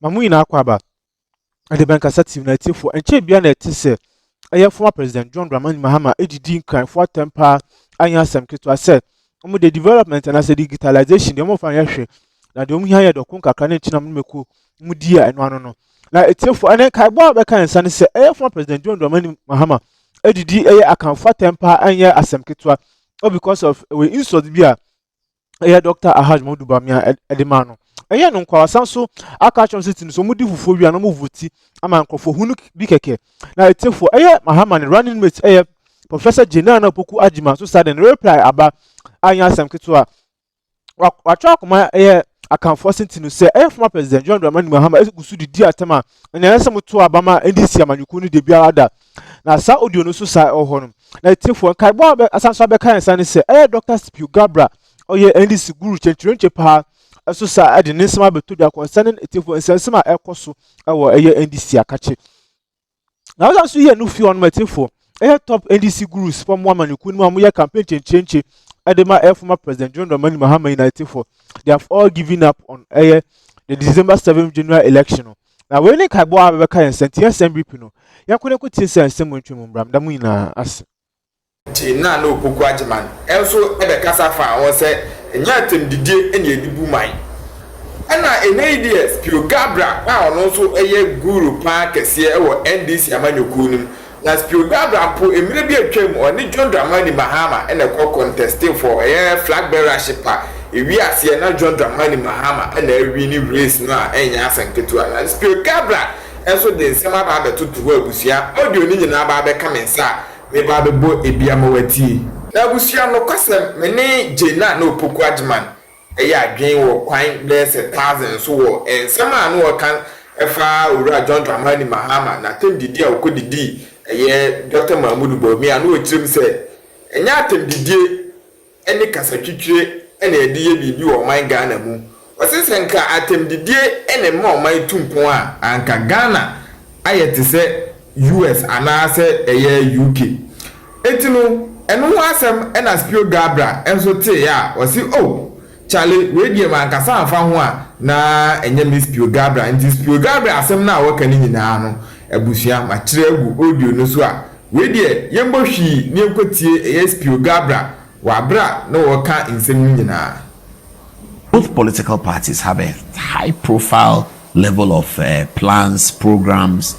mamu ina akwaba ade banka sative na tifo enche bia na etise former president John Dramani Mahama edidi nkan for temper anya asem keto ase omo the development and as digitalization de omo fa yehwe na de omo hiya de kon kakra na ntina meku mu di a eno ano no na etifo ene kai bo be kan nsa ne se former president John Dramani Mahama edidi akan for temper anya asem keto because of we insult bia Dr. Ahaj Modubamia edemano no kwa sanso aka chon city so mudi fufuo wi anamo voti ama nkofo hunu bi keke na etefo Mahama ne running mate Professor Jenana Poku Ajima so sudden reply aba anya asem keto wa twa kuma akan forcing no say former president John Dramani Mahama gusu di atema na yasem to abama ndc amanyuku no de bia ada na sa audio no so sa ohono na etefo kai bo asanso abeka nsa ne say Dr. Spio Garbrah ndc guru chenchirenche pa so sa ade nsema beto da concerning etefo nsema ekoso wo ndc akache na we also here no fi on etefo top ndc gurus from amanyuku no amoye campaign chenchirenche Adema former president John Dramani Mahama United for they have all given up on the December 7th general election. Now when they kabo abeka ensenti assembly pino yakone ko tie say ensem ntwem mbram da mu ina as na no poku ajiman enso ebekasa fa won say enya atemdidie ene edibu man ana enidie Spio Garbrah pa ono so guru pa kese NDC amanyoku nim na Spio Garbrah po emire bi atwam oni John Dramani Mahama ene ko contesting for flag bearership ewi ase na John Dramani Mahama ene win race na enya asanketu na Spio Garbrah enso de nsema ba betutu abusia audio ni nyina ba be kamensa me ba be bo ebiama wati na abusia no kwasem me ne jena na opoku adman adwen wo kwan bless 1000 so wo ensema no wo kan efa owura John Dramani Mahama na temdidi a okodidi Dr. Mahmoud Bomi anu otirim se enya atemdidie ene kasatwitwe ene ediye bibi wo man Ghana mu osesenka atemdidie ene ma man tumpon a anka Ghana ayete se US anase UK etinu enu asem ena Spio Garbrah enso te ya osi Charlie we die man kasa afa ho a na enye Miss Spio Garbrah nti Spio Garbrah asem na wo kan nyina no abusia ma kire egu audio no so a we die yembo hwi ne enkotie Spio Garbrah wa bra no wo ka nsem nyina. Both political parties have a high profile level of plans, programs,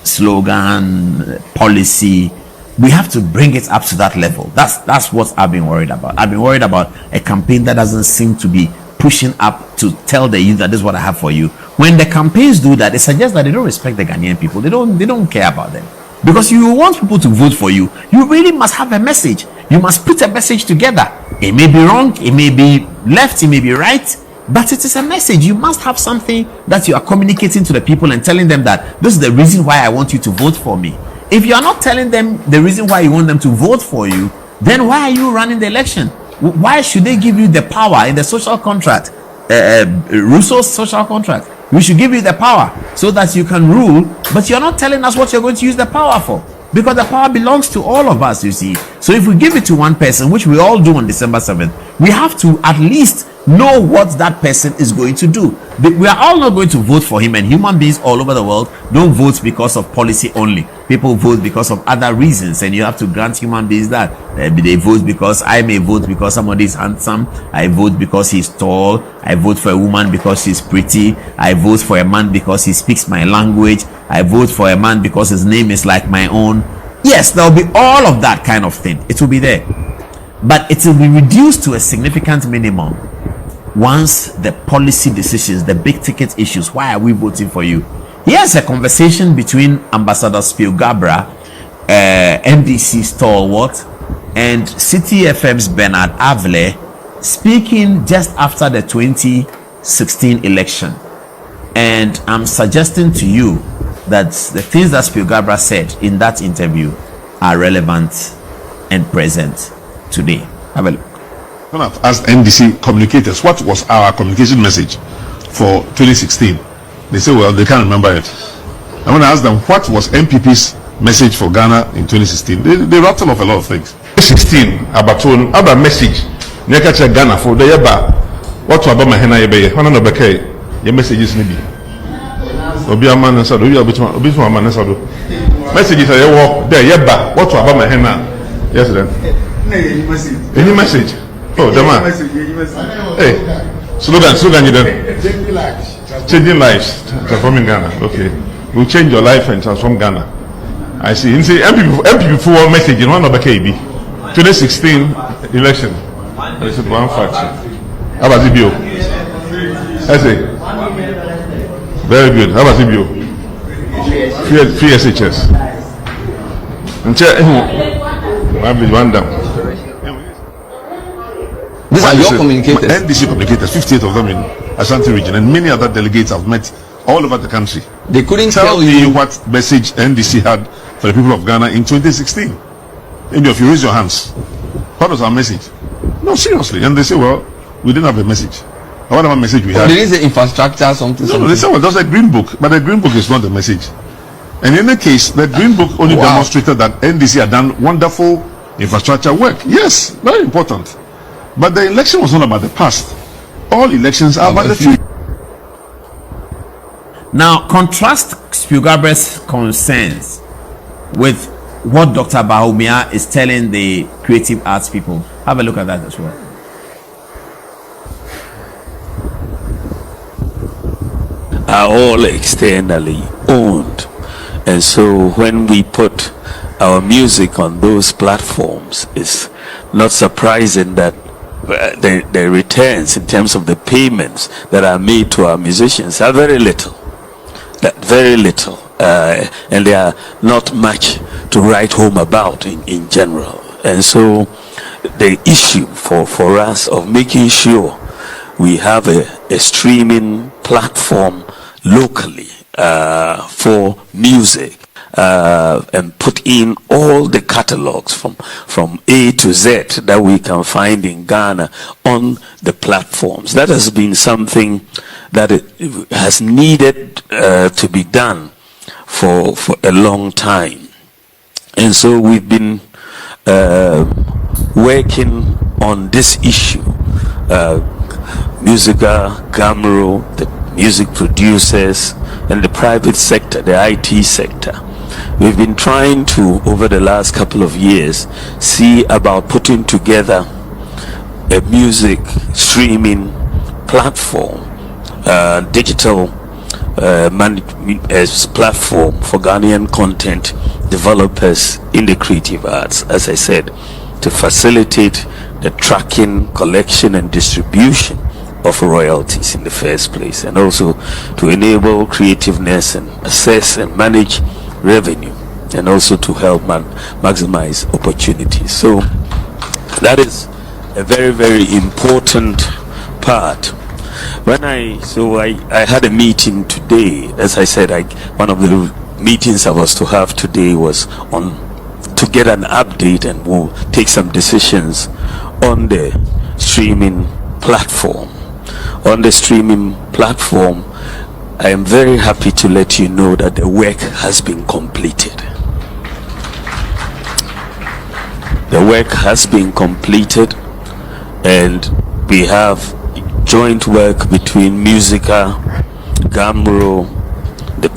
slogan, policy. We have to bring it up to that level. That's what I've been worried about. I've been worried about a campaign that doesn't seem to be pushing up to tell the youth that this is what I have for you. When the campaigns do that, it suggests that they don't respect the Ghanaian people. They don't care about them. Because you want people to vote for you, you really must have a message. You must put a message together. It may be wrong, it may be left, it may be right, but it is a message. You must have something that you are communicating to the people and telling them that this is the reason why I want you to vote for me. If you are not telling them the reason why you want them to vote for you, then why are you running the election? Why should they give you the power in the social contract? Rousseau's social contract. We should give you the power so that you can rule, but you're not telling us what you're going to use the power for. Because the power belongs to all of us, you see. So if we give it to one person, which we all do on December 7th, we have to at least know what that person is going to do. We are all not going to vote for him, and human beings all over the world don't vote because of policy only. People vote because of other reasons, and you have to grant human beings that. They vote because I may vote because somebody is handsome. I vote because he's tall. I vote for a woman because she's pretty. I vote for a man because he speaks my language. I vote for a man because his name is like my own. Yes, there will be all of that kind of thing. It will be there. But it will be reduced to a significant minimum once the policy decisions, the big ticket issues, why are we voting for you? Here's a conversation between Ambassador Spio Garbrah, NDC stalwart, and City FM's Bernard Avle, speaking just after the 2016 election. And I'm suggesting to you that the things that Spio Garbrah said in that interview are relevant and present today. Have a look. As NDC communicators, what was our communication message for 2016? They say, well, they can't remember it. I want to ask them, what was MPP's message for Ghana in 2016? They rattle off a lot of things. 2016, about message. Nyakacha Ghana for the yaba. What about my henna yebe? Hana no beke. Your messages maybe. Obiama Nasado, you are Obisma Manasado. Messages are your there, Yeba. What about my henna? Yes, then. Any message? Oh, the man. Hey, slogan, you then. Changing lives, transforming Ghana. Okay, we'll change your life and transform Ghana. I see. You see, MP before message in one of the KB 2016 election. This is one faction. How about Spio? I say. Very good. How about Spio? Free SHS. And one down. These are your communicators. NDC communicators, 58 of them in Ashanti region, and many other delegates I've met all over the country. They couldn't tell you what message NDC had for the people of Ghana in 2016. Maybe if you raise your hands, what was our message? No, seriously. And they say, well, we didn't have a message. Whatever message we had. There is an infrastructure, something. No, they said, well, there's a green book, but the green book is not the message. And in any case, the green book only demonstrated that NDC had done wonderful infrastructure work. Yes, very important. But the election was not about the past. All elections are about the future. Now, contrast Spio Garbrah's concerns with what Dr. Bawumia is telling the creative arts people. Have a look at that as well. Are all externally owned, and so when we put our music on those platforms, it's not surprising that the returns in terms of the payments that are made to our musicians are very little, and they are not much to write home about in general. And so the issue for us of making sure we have a streaming platform locally for music and put in all the catalogs from A to Z that we can find in Ghana on the platforms. That has been something that it has needed to be done for a long time. And so we've been working on this issue. Musica, Gamro, the music producers, and the private sector, the IT sector. We've been trying to, over the last couple of years, see about putting together a music streaming platform, digital platform for Ghanaian content developers in the creative arts, as I said, to facilitate the tracking, collection, and distribution of royalties in the first place, and also to enable creativeness and assess and manage revenue, and also to help maximize opportunities. So that is a very, very important part. When I had a meeting today, as I said, one of the meetings I was to have today was to get an update, and we'll take some decisions on the streaming platform. On the streaming platform, I am very happy to let you know that the work has been completed. The work has been completed, and we have joint work between Musica, Gamro, the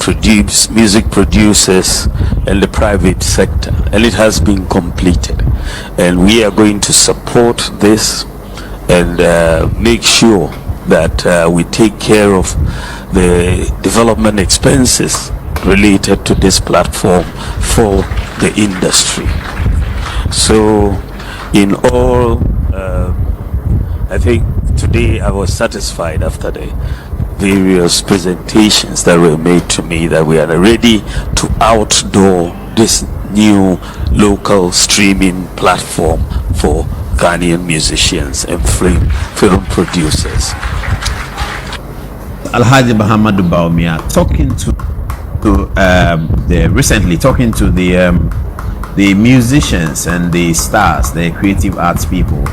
music producers, and the private sector, and it has been completed. And we are going to support this and make sure that we take care of the development expenses related to this platform for the industry. So in all, I think today I was satisfied after the various presentations that were made to me that we are ready to outdoor this new local streaming platform for Ghanaian musicians and film producers. Alhaji Mahama Bawumia talking to the musicians and the stars, the creative arts people